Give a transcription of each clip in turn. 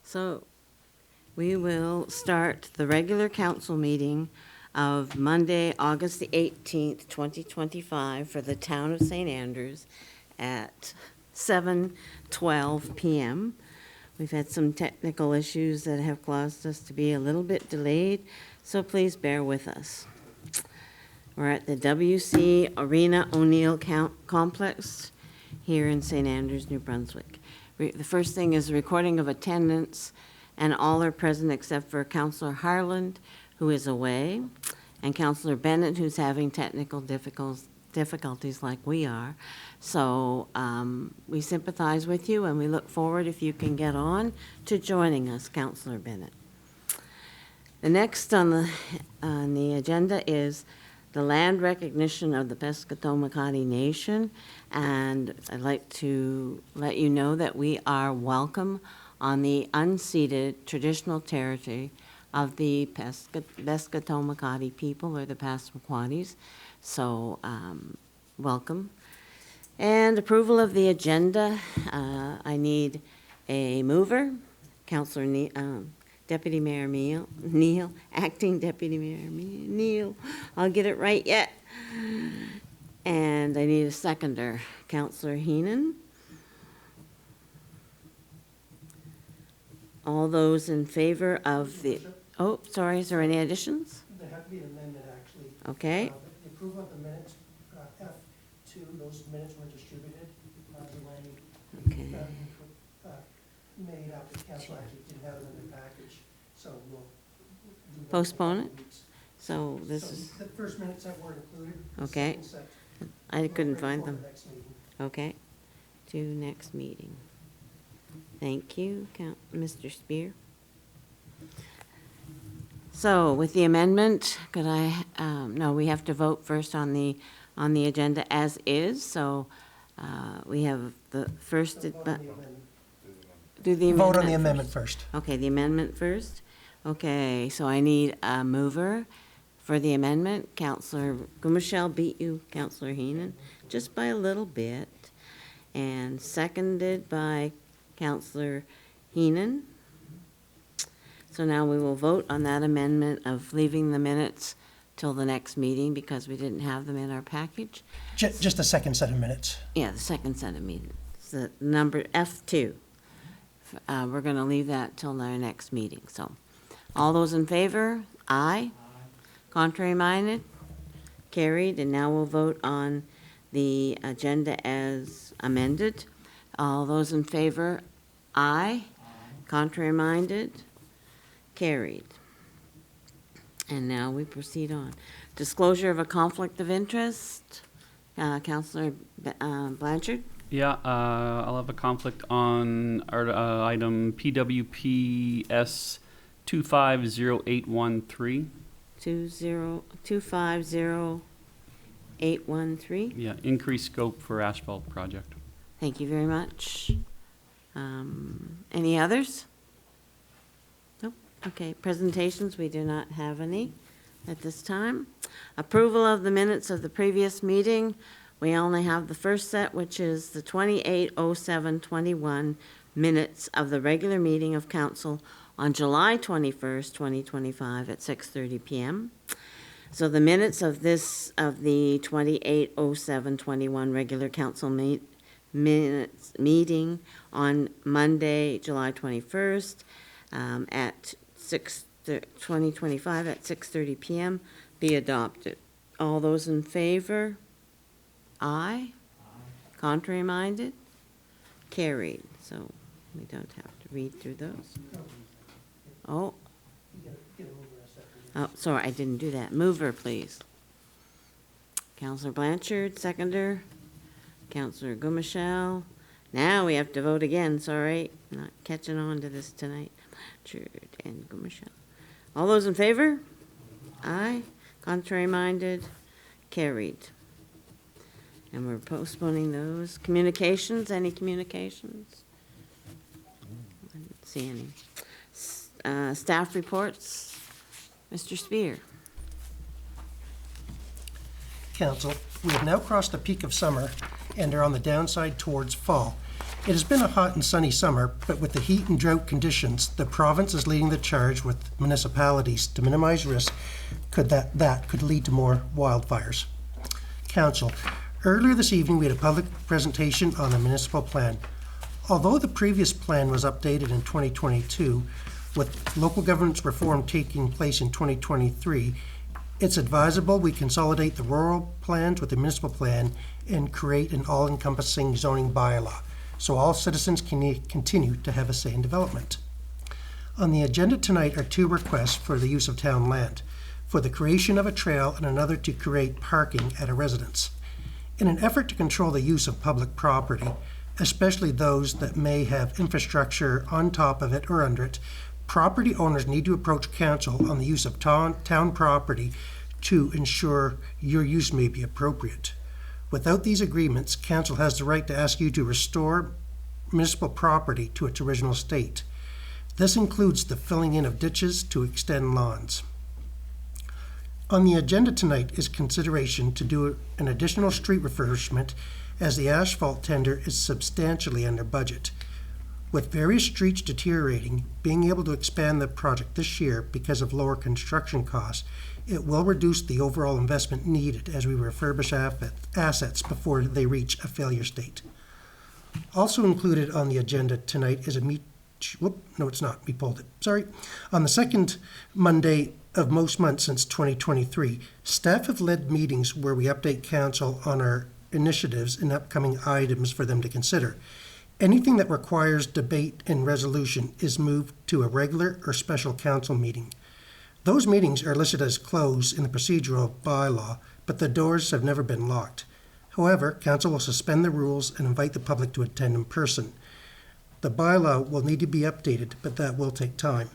So we will start the regular council meeting of Monday, August the 18th, 2025 for the town of St. Andrews at 7:12 p.m. We've had some technical issues that have caused us to be a little bit delayed, so please bear with us. We're at the WC Arena O'Neill Complex here in St. Andrews, New Brunswick. The first thing is a recording of attendance, and all are present except for Councillor Harland, who is away, and Councillor Bennett, who's having technical difficulties like we are. So we sympathize with you, and we look forward, if you can get on, to joining us, Councillor Bennett. The next on the agenda is the land recognition of the PESKOTOMUHKATI Nation, and I'd like to let you know that we are welcome on the unceded traditional territory of the PESKOTOMUHKATI people, or the Passamaquoddies. So welcome. And approval of the agenda. I need a mover, Councillor Deputy Mayor Neal, Acting Deputy Mayor Neal. I'll get it right yet. And I need a seconder, Councillor Heenan. All those in favor of the, oh, sorry, is there any additions? There had to be an amendment, actually. Okay. The approval of the minutes, F2, those minutes were distributed. Okay. Made after council actually didn't have them in their package, so we'll do that Postpone in a it? couple weeks. So this So is, the first minutes that weren't included. Okay. second set, I couldn't ready find for them. the next meeting. Okay, to next meeting. Thank you, Mr. Spear. So with the amendment, could I, no, we have to vote first on the agenda as is. So we have the first, So vote on the amendment. do the amendment Vote on the first. amendment first. Okay, the amendment first. Okay, so I need a mover for the amendment. Councillor Gumashell beat you, Councillor Heenan, just by a little bit. And seconded by Councillor Heenan. So now we will vote on that amendment of leaving the minutes till the next meeting because we didn't have them in our package. Just the second set of minutes. Yeah, the second set of minutes, the number F2. We're going to leave that till our next meeting. So all those in favor? Aye. Contrary minded? Carried. And now we'll vote on the agenda as amended. All those in favor? Aye. Contrary minded? Carried. And now we proceed on. Disclosure of a conflict of interest. Councillor Blanchard? Yeah, I'll have a conflict on our item PWPS 250813. 250-813. Yeah, increased scope for asphalt project. Thank you very much. Any others? Nope. Okay, presentations, we do not have any at this time. Approval of the minutes of the previous meeting. We only have the first set, which is the 28:07:21 minutes of the regular meeting of council on July 21st, 2025 at 6:30 p.m. So the minutes of the 28:07:21 regular council meeting on Monday, July 21st at 2025 at 6:30 p.m. be adopted. All those in favor? Aye. Contrary minded? Carried. So we don't have to read through those. Oh. Oh, sorry, I didn't do that. Mover, please. Councillor Blanchard, seconder. Councillor Gumashell. Now we have to vote again. Sorry, not catching on to this tonight. Blanchard and Gumashell. All those in favor? Aye. Contrary minded? Carried. And we're postponing those. Communications, any communications? I didn't see any. Staff reports, Mr. Spear. Council, we have now crossed the peak of summer and are on the downside towards fall. It has been a hot and sunny summer, but with the heat and drought conditions, the province is leading the charge with municipalities to minimize risk that could lead to more wildfires. Council, earlier this evening we had a public presentation on the municipal plan. Although the previous plan was updated in 2022, with local governance reform taking place in 2023, it's advisable we consolidate the rural plans with the municipal plan and create an all-encompassing zoning bylaw, so all citizens can continue to have a say in development. On the agenda tonight are two requests for the use of town land, for the creation of a trail and another to create parking at a residence. In an effort to control the use of public property, especially those that may have infrastructure on top of it or under it, property owners need to approach council on the use of town property to ensure your use may be appropriate. Without these agreements, council has the right to ask you to restore municipal property to its original state. This includes the filling in of ditches to extend lawns. On the agenda tonight is consideration to do an additional street refurbishment as the asphalt tender is substantially under budget. With various streets deteriorating, being able to expand the project this year because of lower construction costs, it will reduce the overall investment needed as we refurbish assets before they reach a failure state. Also included on the agenda tonight is on the second Monday of most months since 2023, staff have led meetings where we update council on our initiatives and upcoming items for them to consider. Anything that requires debate and resolution is moved to a regular or special council meeting. Those meetings are listed as closed in the procedural bylaw, but the doors have never been locked. However, council will suspend the rules and invite the public to attend in person. The bylaw will need to be updated, but that will take time.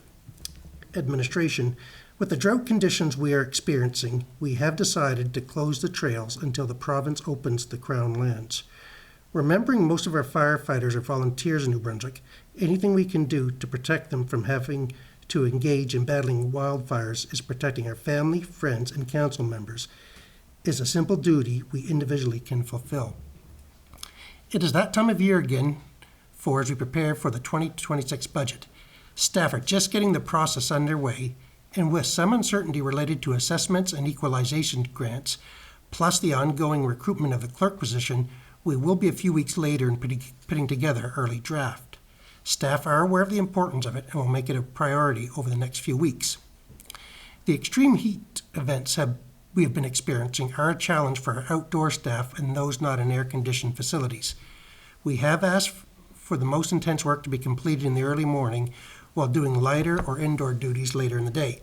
Administration. With the drought conditions we are experiencing, we have decided to close the trails until the province opens the Crown lands. Remembering most of our firefighters are volunteers in New Brunswick, anything we can do to protect them from having to engage in battling wildfires is protecting our family, friends, and council members. Is a simple duty we individually can fulfill. It is that time of year again as we prepare for the 2026 budget. Staff are just getting the process underway, and with some uncertainty related to assessments and equalization grants, plus the ongoing recruitment of the clerk position, we will be a few weeks later in putting together early draft. Staff are aware of the importance of it and will make it a priority over the next few weeks. The extreme heat events we have been experiencing are a challenge for our outdoor staff and those not in air-conditioned facilities. We have asked for the most intense work to be completed in the early morning while doing lighter or indoor duties later in the day.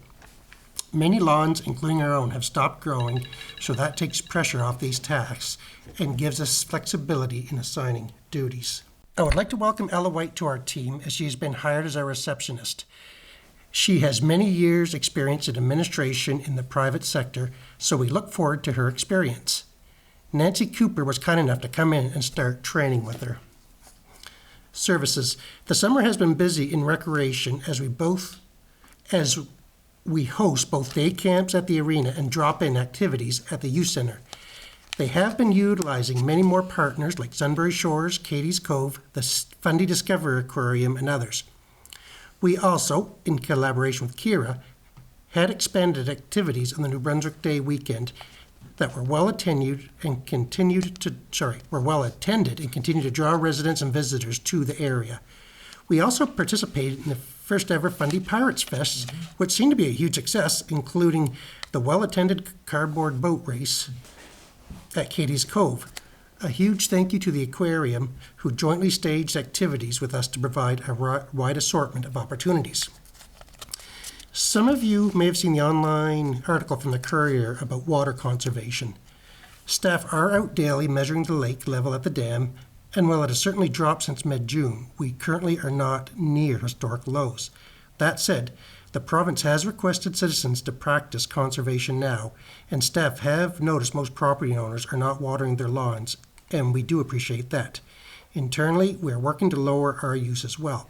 Many lawns, including our own, have stopped growing, so that takes pressure off these tasks and gives us flexibility in assigning duties. I would like to welcome Ella White to our team as she has been hired as our receptionist. She has many years' experience in administration in the private sector, so we look forward to her experience. Nancy Cooper was kind enough to come in and start training with her. Services. The summer has been busy in recreation as we host both day camps at the arena and drop-in activities at the youth center. They have been utilizing many more partners like Sunbury Shores, Katie's Cove, the Fundy Discovery Aquarium, and others. We also, in collaboration with Kira, had expanded activities on the New Brunswick Day weekend that were well attended and continue to draw residents and visitors to the area. We also participated in the first ever Fundy Pirates Fest, which seemed to be a huge success, including the well-attended cardboard boat race at Katie's Cove. A huge thank you to the aquarium, who jointly staged activities with us to provide a wide assortment of opportunities. Some of you may have seen the online article from the Courier about water conservation. Staff are out daily measuring the lake level at the dam, and while it has certainly dropped since mid-June, we currently are not near historic lows. That said, the province has requested citizens to practice conservation now, and staff have noticed most property owners are not watering their lawns, and we do appreciate that. Internally, we are working to lower our use as well.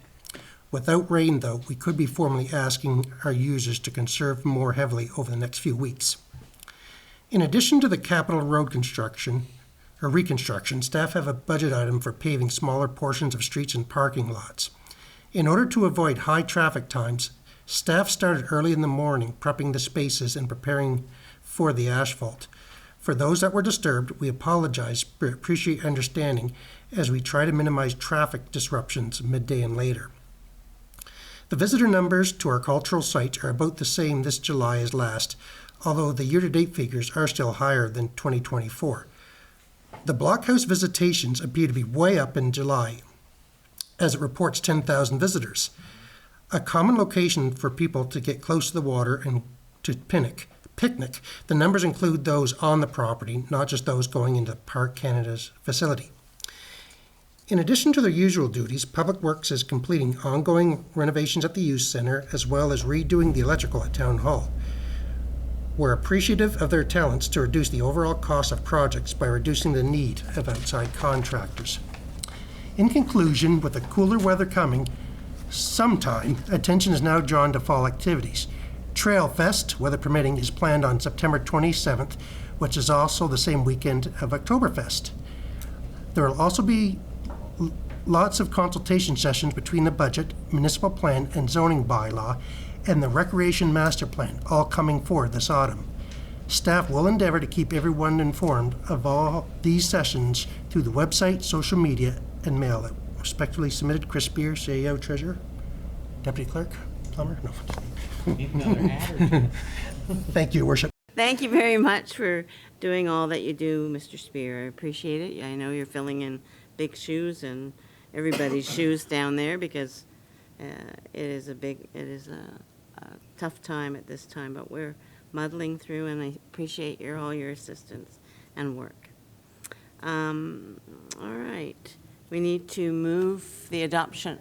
Without rain, though, we could be formally asking our users to conserve more heavily over the next few weeks. In addition to the capital road construction, or reconstruction, staff have a budget item for paving smaller portions of streets and parking lots. In order to avoid high traffic times, staff started early in the morning prepping the spaces and preparing for the asphalt. For those that were disturbed, we apologize but appreciate understanding as we try to minimize traffic disruptions midday and later. The visitor numbers to our cultural sites are about the same this July as last, although the year-to-date figures are still higher than 2024. The blockhouse visitations appear to be way up in July, as it reports 10,000 visitors. A common location for people to get close to the water and to picnic. The numbers include those on the property, not just those going into Park Canada's facility. In addition to their usual duties, Public Works is completing ongoing renovations at the youth center as well as redoing the electrical at Town Hall. We're appreciative of their talents to reduce the overall cost of projects by reducing the need of outside contractors. In conclusion, with the cooler weather coming sometime, attention is now drawn to fall activities. Trail Fest, weather permitting, is planned on September 27th, which is also the same weekend of Oktoberfest. There will also be lots of consultation sessions between the budget, municipal plan, and zoning bylaw, and the Recreation Master Plan, all coming forward this autumn. Staff will endeavor to keep everyone informed of all these sessions through the website, social media, and mail. Respectfully submitted, Chris Beer, CAO Treasurer. Deputy Clerk, Plummer? No. Thank you, Your Worship. Thank you very much for doing all that you do, Mr. Spear. I appreciate it. I know you're filling in big shoes and everybody's shoes down there because it is a tough time at this time, but we're muddling through, and I appreciate all your assistance and work. All right. We need to move the adoption.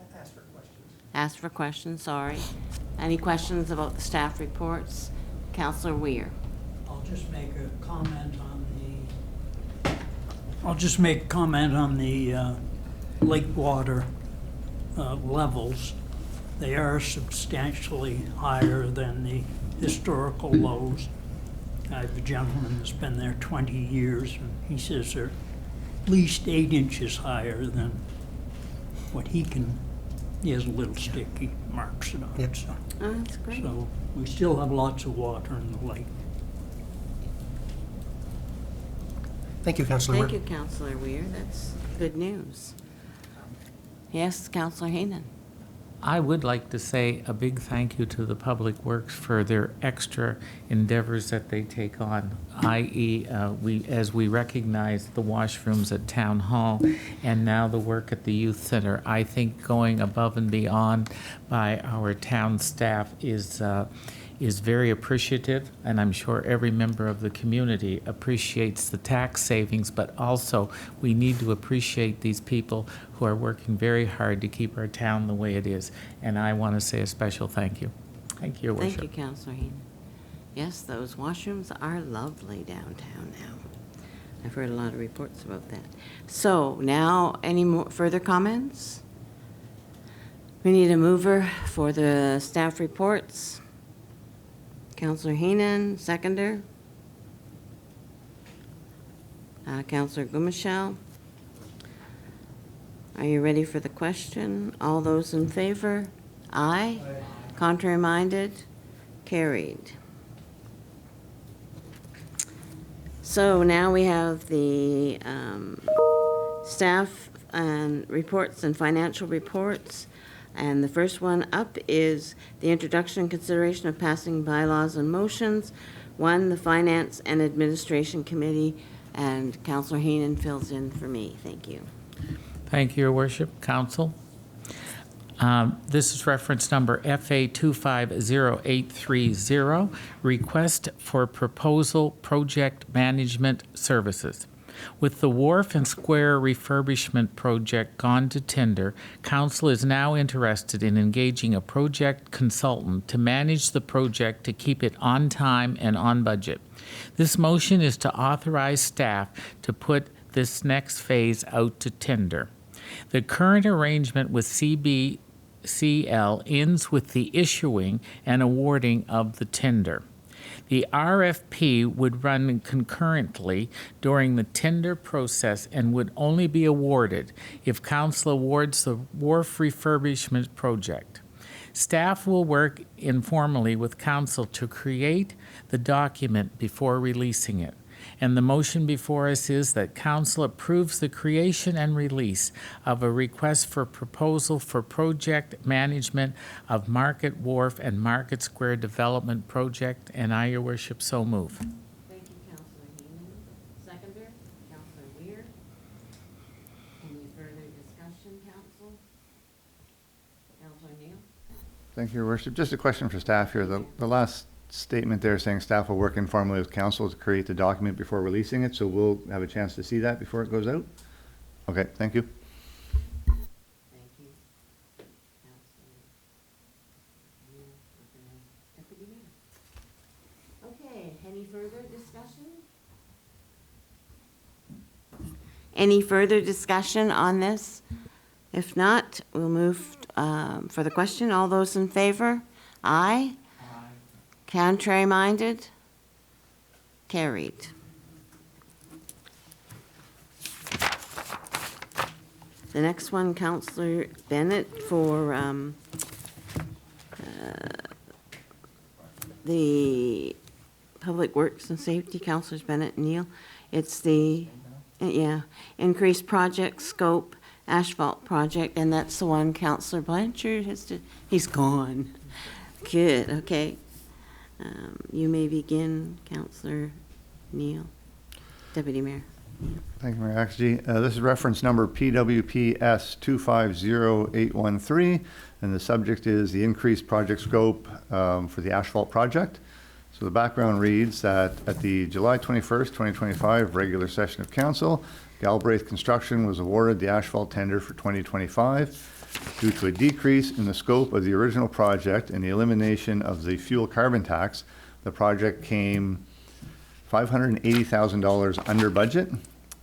Ask for questions, sorry. Any questions about the staff reports? Councillor Weir. I'll just make a comment on the lake water levels. They are substantially higher than the historical lows. I have a gentleman that's been there 20 years, and he says they're at least 8 inches higher than what he can. He has a little stick, he marks it on. Yep. So, Oh, that's great. so we still have lots of water in the lake. Thank you, Councillor Thank Weir. you, Councillor Weir. That's good news. Yes, Councillor Heenan. I would like to say a big thank you to the Public Works for their extra endeavors that they take on, i.e., as we recognize the washrooms at Town Hall and now the work at the Youth Center. I think going above and beyond by our town staff is very appreciative, and I'm sure every member of the community appreciates the tax savings, but also we need to appreciate these people who are working very hard to keep our town the way it is. And I want to say a special thank you. Thank you, Your Worship. Thank you, Councillor Heenan. Yes, those washrooms are lovely downtown now. I've heard a lot of reports about that. So now, any more further comments? We need a mover for the staff reports. Councillor Heenan, seconder. Councillor Gumashell. Are you ready for the question? All those in favor? Aye. Aye. Contrary minded? Carried. So now we have the staff and reports and financial reports. And the first one up is the introduction and consideration of passing bylaws and motions. One, the Finance and Administration Committee, and Councillor Heenan fills in for me. Thank you. Thank you, Your Worship. Council. This is reference number FA 250830, request for proposal project management services. With the Wharf and Square refurbishment project gone to tender, Council is now interested in engaging a project consultant to manage the project to keep it on time and on budget. This motion is to authorize staff to put this next phase out to tender. The current arrangement with CBCL ends with the issuing and awarding of the tender. The RFP would run concurrently during the tender process and would only be awarded if council awards the wharf refurbishment project. Staff will work informally with council to create the document before releasing it. And the motion before us is that council approves the creation and release of a request for proposal for project management of Market Wharf and Market Square Development Project, and I, your worship, so move. Thank you, Councillor Heenan. Seconder, Councillor Weir. Any further discussion, council? Councillor Neal? Thank you, Your Worship. Just a question for staff here. The last statement there saying staff will work informally with council to create the document before releasing it, so we'll have a chance to see that before it goes out? Okay, thank you. Thank you. Councillor Neal, Deputy Mayor. Okay, any further discussion? Any further discussion on this? If not, we'll move for the question. All those in favor? Aye. Contrary-minded? Carried. The next one, Councillor Bennett, for the Public Works and Safety, Councillors Bennett and Neal. It's the, increased project scope, asphalt project, and that's the one Councillor Blanchard has to, he's gone. Good, okay. You may begin, Councillor Neal, Deputy Mayor. Thank you, Mayor Akagi. This is reference number PWPS 250813, and the subject is the increased project scope for the asphalt project. So the background reads that at the July 21st, 2025 regular session of council, Galbraith Construction was awarded the asphalt tender for 2025. Due to a decrease in the scope of the original project and the elimination of the fuel carbon tax, the project came $580,000 under budget.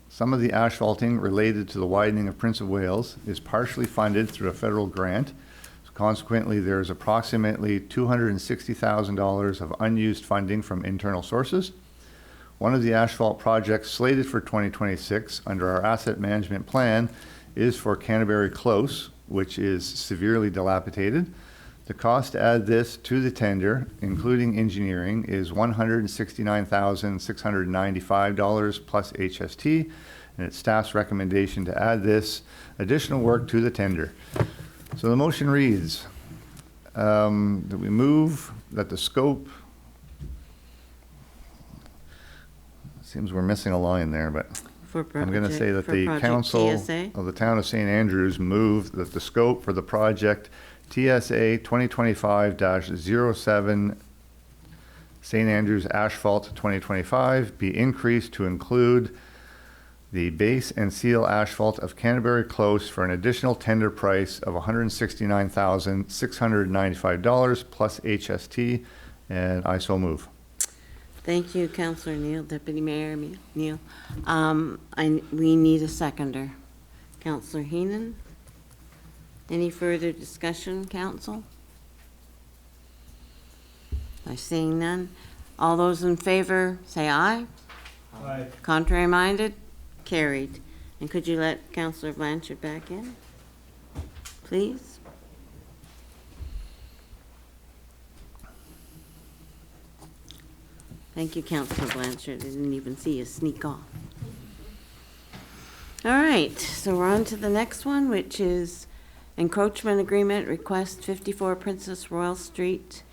Some of the asphalting related to the widening of Prince of Wales is partially funded through a federal grant. Consequently, there is approximately $260,000 of unused funding from internal sources. One of the asphalt projects slated for 2026 under our asset management plan is for Canterbury Close, which is severely dilapidated. The cost to add this to the tender, including engineering, is $169,695 plus HST, and it's staff's recommendation to add this additional work to the tender. So the motion reads that we move that the scope, seems we're missing a line there, but I'm going to say that the council TSA? of the town of St. Andrews move that the scope for the project TSA 2025-07 St. Andrews Asphalt 2025 be increased to include the base and seal asphalt of Canterbury Close for an additional tender price of $169,695 plus HST, and I so move. Thank you, Councillor Neal, Deputy Mayor Neal. We need a seconder. Councillor Heenan? Any further discussion, council? I'm seeing none. All those in favor, say aye. Aye. Contrary-minded? Carried. And could you let Councillor Blanchard back in, please? Thank you, Councillor Blanchard. I didn't even see you sneak off. All right, so we're on to the next one, which is encroachment agreement, request 54 Princess Royal Street.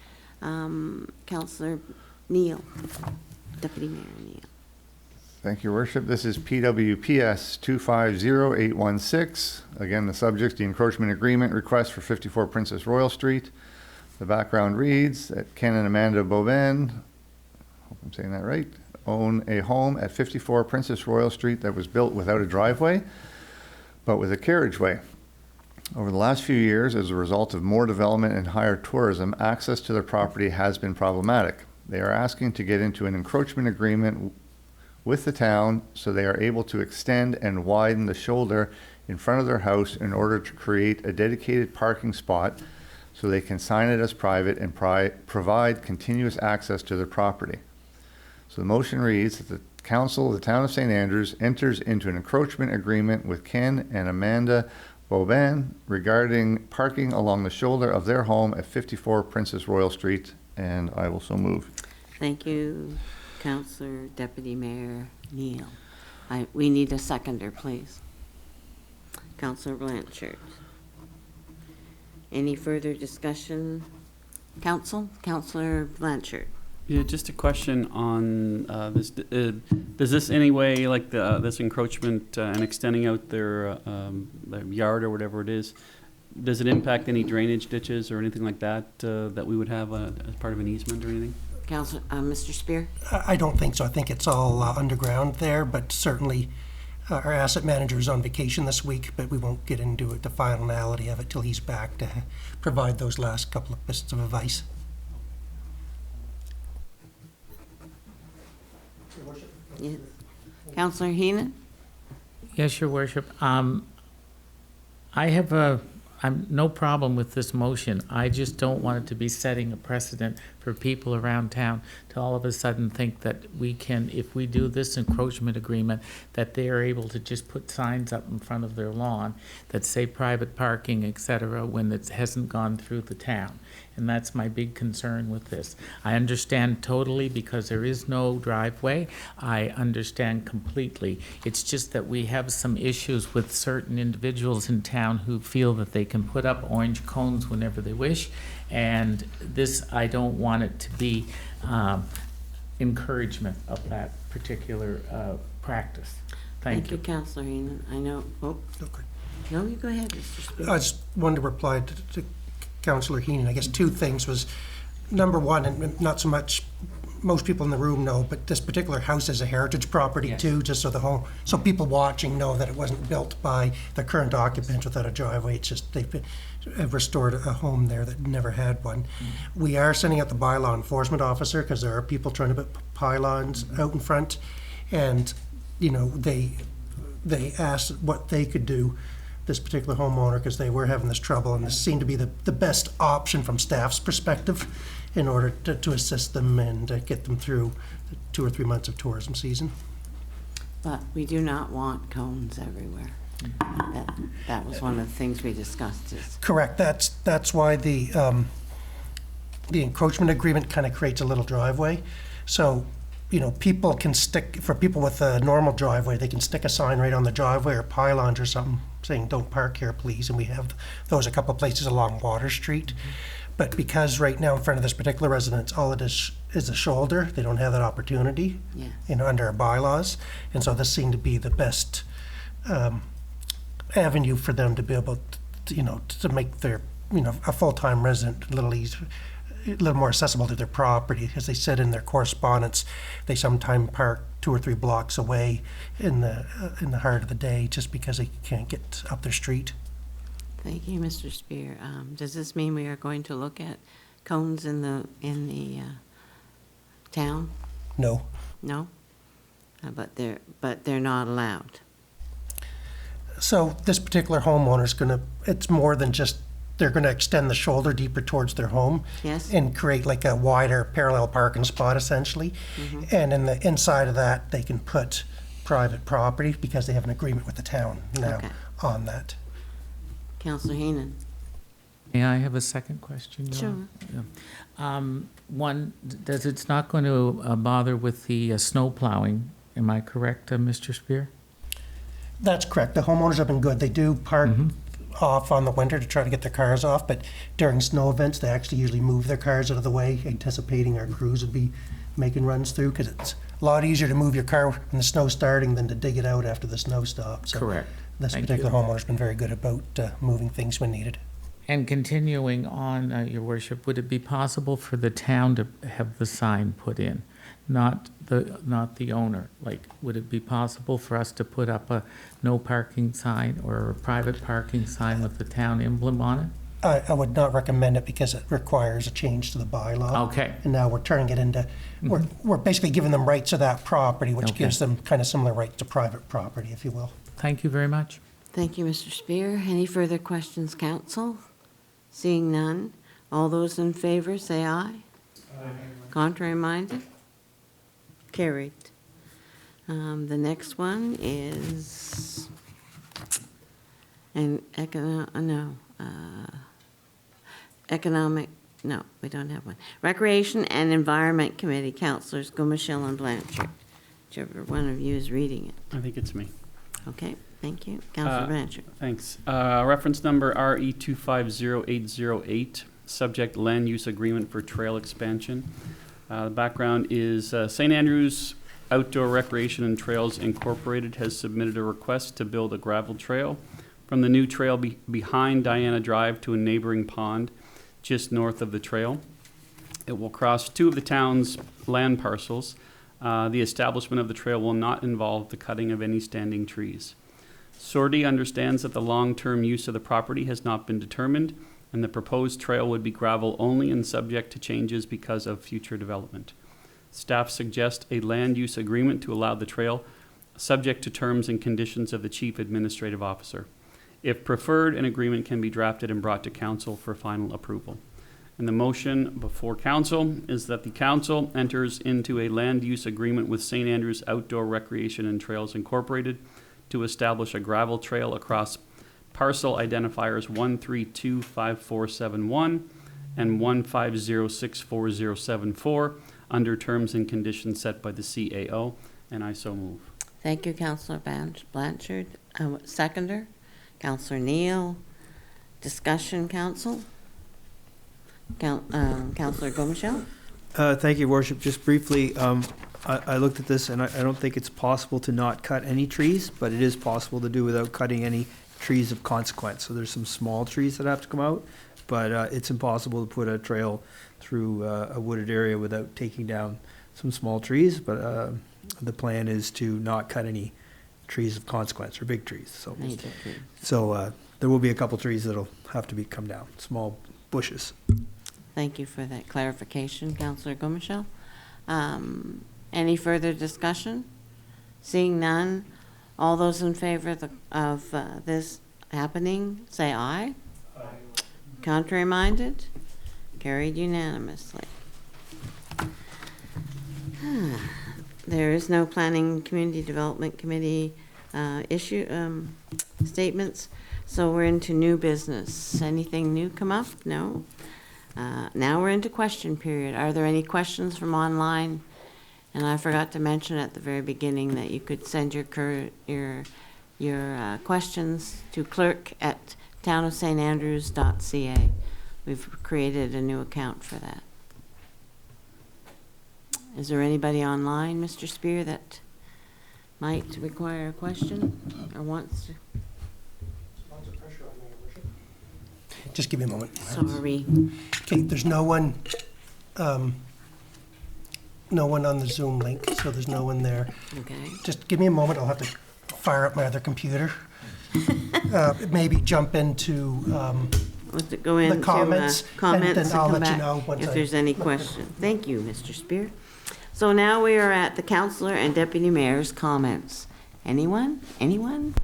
Councillor Neal, Deputy Mayor Neal. Thank you, Your Worship. This is PWPS 250816. Again, the subject, the encroachment agreement request for 54 Princess Royal Street. The background reads that Ken and Amanda Boven, hope I'm saying that right, own a home at 54 Princess Royal Street that was built without a driveway, but with a carriageway. Over the last few years, as a result of more development and higher tourism, access to their property has been problematic. They are asking to get into an encroachment agreement with the town so they are able to extend and widen the shoulder in front of their house in order to create a dedicated parking spot so they can sign it as private and provide continuous access to their property. So the motion reads that the Council of the Town of St. Andrews enters into an encroachment agreement with Ken and Amanda Boban regarding parking along the shoulder of their home at 54 Princess Royal Street, and I will so move. Thank you, Councillor Deputy Mayor Neal. We need a seconder, please. Councillor Blanchard. Any further discussion? Councillor Blanchard. Yeah, just a question on this. Does this any way, like this encroachment and extending out their yard or whatever it is, does it impact any drainage ditches or anything like that that we would have as part of an easement or anything? Councillor, Mr. Spear? I don't think so. I think it's all underground there, but certainly our asset manager is on vacation this week, but we won't get into the finality of it till he's back to provide those last couple of pieces of advice. Yeah. Councillor Heenan? Yes, Your Worship. I'm no problem with this motion. I just don't want it to be setting a precedent for people around town to all of a sudden think that we can, if we do this encroachment agreement, that they are able to just put signs up in front of their lawn that say private parking, et cetera, when it hasn't gone through the town. And that's my big concern with this. I understand totally because there is no driveway. I understand completely. It's just that we have some issues with certain individuals in town who feel that they can put up orange cones whenever they wish. And this, I don't want it to be encouragement of that particular practice. Thank you. Thank you, Councillor Heenan. I know, Okay. no, you go ahead, Mr. Spear. I just wanted to reply to Councillor Heenan. I guess two things was, number one, and not so much most people in the room know, but this particular house is a heritage property Yes. too, just so people watching know that it wasn't built by the current occupants without a driveway. It's just have restored a home there that never had one. We are sending out the bylaw enforcement officer because there are people trying to put pylons out in front, and they asked what they could do, this particular homeowner, because they were having this trouble, and this seemed to be the best option from staff's perspective in order to assist them and get them through the 2 or 3 months of tourism season. But we do not want cones everywhere. That was one of the things we discussed. Correct. That's why the encroachment agreement kind of creates a little driveway. So, people can for people with a normal driveway, they can stick a sign right on the driveway or pylons or something saying, "Don't park here, please." And we have those a couple of places along Water Street. But because right now in front of this particular residence, all it is a shoulder, they don't have that opportunity, Yes. under our bylaws. And so this seemed to be the best avenue for them to be able to make their, a full-time resident a little more accessible to their property. As they said in their correspondence, they sometimes park 2 or 3 blocks away in the heart of the day just because they can't get up their street. Thank you, Mr. Spear. Does this mean we are going to look at cones in the town? No. No? But they're not allowed. So this particular homeowner's it's more than just, they're gonna extend the shoulder deeper towards their home. Yes? And create like a wider parallel parking spot essentially. And in the inside of that, they can put private property because they have an agreement with the town now Okay. on that. Councillor Heenan? May I have a second question, Your Sure. Honor? One, it's not going to bother with the snow plowing, am I correct, Mr. Spear? That's correct. The homeowners have been good. They do park off on the winter to try to get their cars off, but during snow events, they actually usually move their cars out of the way, anticipating our crews would be making runs through, because it's a lot easier to move your car when the snow's starting than to dig it out after the snow stops. So Correct. this Thank particular you. homeowner's been very good about moving things when needed. And continuing on, Your Worship, would it be possible for the town to have the sign put in, not the owner? Like, would it be possible for us to put up a no parking sign or a private parking sign with the town emblem on it? I would not recommend it because it requires a change to the bylaw. Okay. And now we're turning it into, we're basically giving them rights to that property, which Okay. gives them kind of similar rights to private property, if you will. Thank you very much. Thank you, Mr. Spear. Any further questions, council? Seeing none, All those in favor, say aye. Contrary minded? Carried. The next one is economic, no, we don't have one. Recreation and Environment Committee, Councillors Michelle and Blanchard. Whichever one of you is reading it. I think it's me. Okay, thank you. Councillor Blanchard. Thanks. Reference number RE 250808, subject land use agreement for trail expansion. The background is St. Andrews Outdoor Recreation and Trails Incorporated has submitted a request to build a gravel trail from the new trail behind Diana Drive to a neighboring pond just north of the trail. It will cross two of the town's land parcels. The establishment of the trail will not involve the cutting of any standing trees. SORDI understands that the long-term use of the property has not been determined, and the proposed trail would be gravel only and subject to changes because of future development. Staff suggest a land use agreement to allow the trail, subject to terms and conditions of the Chief Administrative Officer. If preferred, an agreement can be drafted and brought to Council for final approval. And the motion before Council is that the Council enters into a land use agreement with St. Andrews Outdoor Recreation and Trails Incorporated to establish a gravel trail across parcel identifiers 1325471 and 1506404 under terms and conditions set by the CAO, and I so move. Thank you, Councillor Blanchard. Seconder, Councillor Neal. Discussion, Council. Councillor Gomichel. Thank you, Worship. Just briefly, I looked at this and I don't think it's possible to not cut any trees, but it is possible to do without cutting any trees of consequence. So there's some small trees that have to come out, but it's impossible to put a trail through a wooded area without taking down some small trees. But the plan is to not cut any trees of consequence or big trees. So there will be a couple trees that'll have to be come down, small bushes. Thank you for that clarification, Councillor Gomichel. Any further discussion? Seeing none, all those in favor of this happening, say aye. Aye. Contrary minded? Carried unanimously. There is no Planning Community Development Committee statements, so we're into new business. Anything new come up? No. Now we're into question period. Are there any questions from online? And I forgot to mention at the very beginning that you could send your questions to clerk@townofstandrews.ca. We've created a new account for that. Is there anybody online, Mr. Spear, that might require a question or wants to? Just give me a moment. Sorry. Okay, there's no one on the Zoom link, so there's no one there. Okay. Just give me a moment, I'll have to fire up my other computer. Maybe jump into Let's go into comments, comments and then and I'll come let you back know once if I- there's any question. Thank you, Mr. Spear. So now we are at the councillor and deputy mayor's comments. Anyone? Anyone?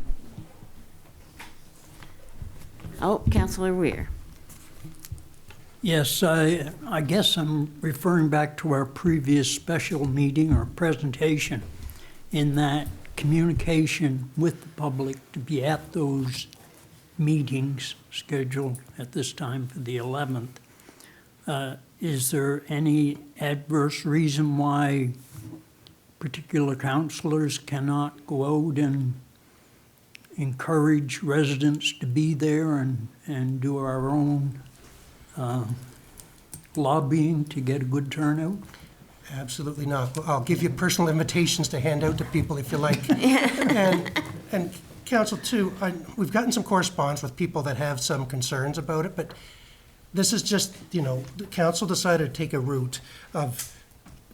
Oh, Councillor Weir. Yes, I guess I'm referring back to our previous special meeting or presentation in that communication with the public to be at those meetings scheduled at this time for the 11th. Is there any adverse reason why particular councillors cannot go out and encourage residents to be there and do our own lobbying to get a good turnout? Absolutely not. I'll give you personal invitations to hand out to people if you like. And Council too, we've gotten some correspondence with people that have some concerns about it, but this is just, the council decided to take a route of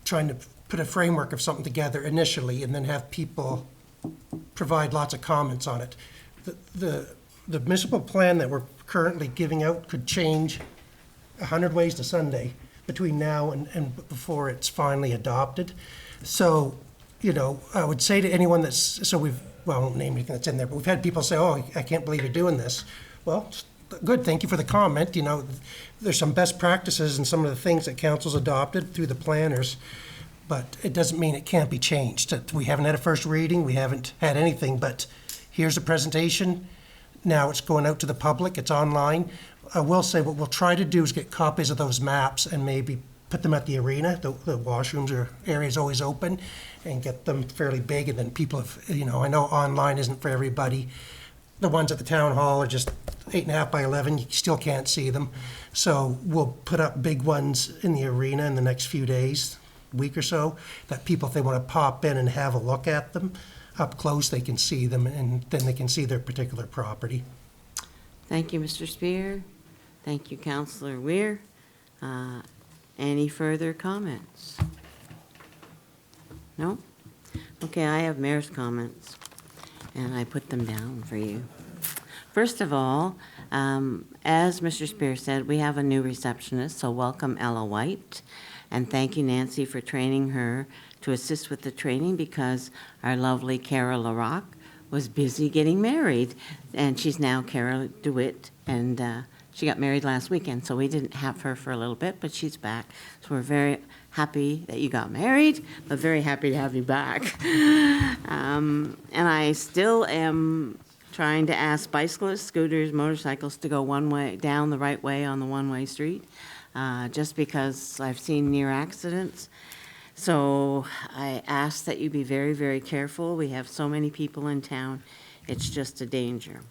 trying to put a framework of something together initially and then have people provide lots of comments on it. The municipal plan that we're currently giving out could change 100 ways to Sunday between now and before it's finally adopted. So, I would say to anyone I won't name anything that's in there, but we've had people say, oh, I can't believe you're doing this. Well, good, thank you for the comment. You know, there's some best practices and some of the things that council's adopted through the planners, but it doesn't mean it can't be changed. We haven't had a first reading, we haven't had anything, but here's a presentation. Now it's going out to the public, it's online. I will say what we'll try to do is get copies of those maps and maybe put them at the arena. The washrooms or areas always open, and get them fairly big, and then people have, you know, I know online isn't for everybody. The ones at the town hall are just 8.5 by 11, you still can't see them. So we'll put up big ones in the arena in the next few days, week or so, that people, if they want to pop in and have a look at them up close, they can see them, and then they can see their particular property. Thank you, Mr. Spear. Thank you, Councillor Weir. Any further comments? No? Okay, I have mayor's comments, and I put them down for you. First of all, as Mr. Spear said, we have a new receptionist, so welcome Ella White. And thank you, Nancy, for training her to assist with the training, because our lovely Cara LaRock was busy getting married. And she's now Cara DeWitt, and she got married last weekend, so we didn't have her for a little bit, but she's back. So we're very happy that you got married, but very happy to have you back. And I still am trying to ask bicyclists, scooters, motorcycles to go one way, down the right way on the one-way street, just because I've seen near accidents. So I ask that you be very, very careful. We have so many people in town. It's just a danger.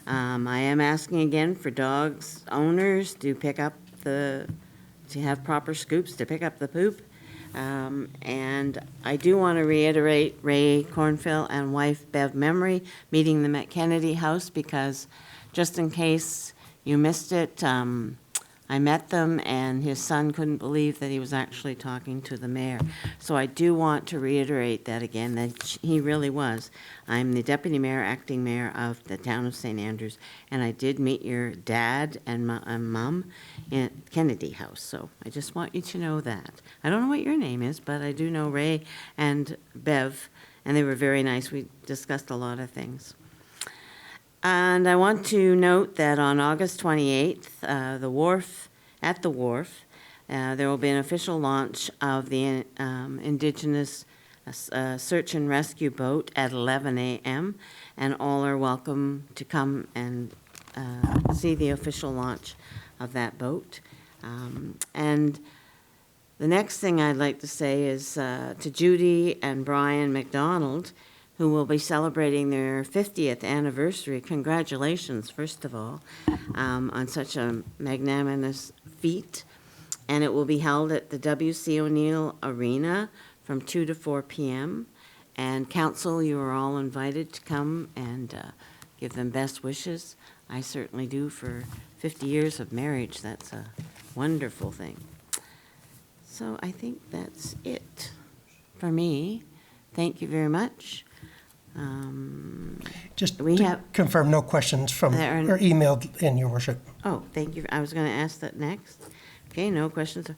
I am asking again for dogs owners to pick up to have proper scoops to pick up the poop. And I do want to reiterate Ray Cornfield and wife Bev Memory meeting them at Kennedy House, because just in case you missed it, I met them, and his son couldn't believe that he was actually talking to the mayor. So I do want to reiterate that again, that he really was. I'm the deputy mayor, acting mayor of the town of St. Andrews, and I did meet your dad and mom in Kennedy House. So I just want you to know that. I don't know what your name is, but I do know Ray and Bev, and they were very nice. We discussed a lot of things. And I want to note that on August 28th, at the wharf, there will be an official launch of the Indigenous search and rescue boat at 11 a.m. And all are welcome to come and see the official launch of that boat. And the next thing I'd like to say is to Judy and Brian McDonald, who will be celebrating their 50th anniversary. Congratulations, first of all, on such a magnanimous feat. And it will be held at the W.C. O'Neill Arena from 2 to 4 p.m. And council, you are all invited to come and give them best wishes. I certainly do. For 50 years of marriage, that's a wonderful thing. So I think that's it for me. Thank you very much. Just We to have- confirm, no questions from, There are- or emailed in, your worship. Oh, thank you. I was going to ask that next. Okay, no questions.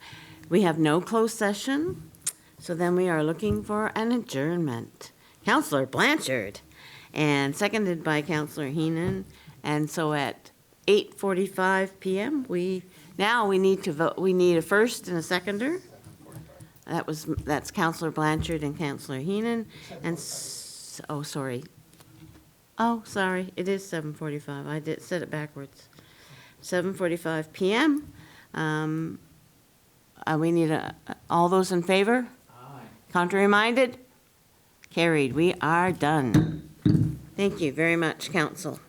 We have no closed session, so then we are looking for an adjournment. Councillor Blanchard, and seconded by Councillor Heenan. And so at 8:45 p.m., we need to vote. We need a first and a seconder. That's Councillor Blanchard and Councillor Heenan. And sorry. Oh, sorry. It is 7:45. I said it backwards. 7:45 p.m. We need all those in favor? Aye. Contrary-minded? Carried. We are done. Thank you very much, Council.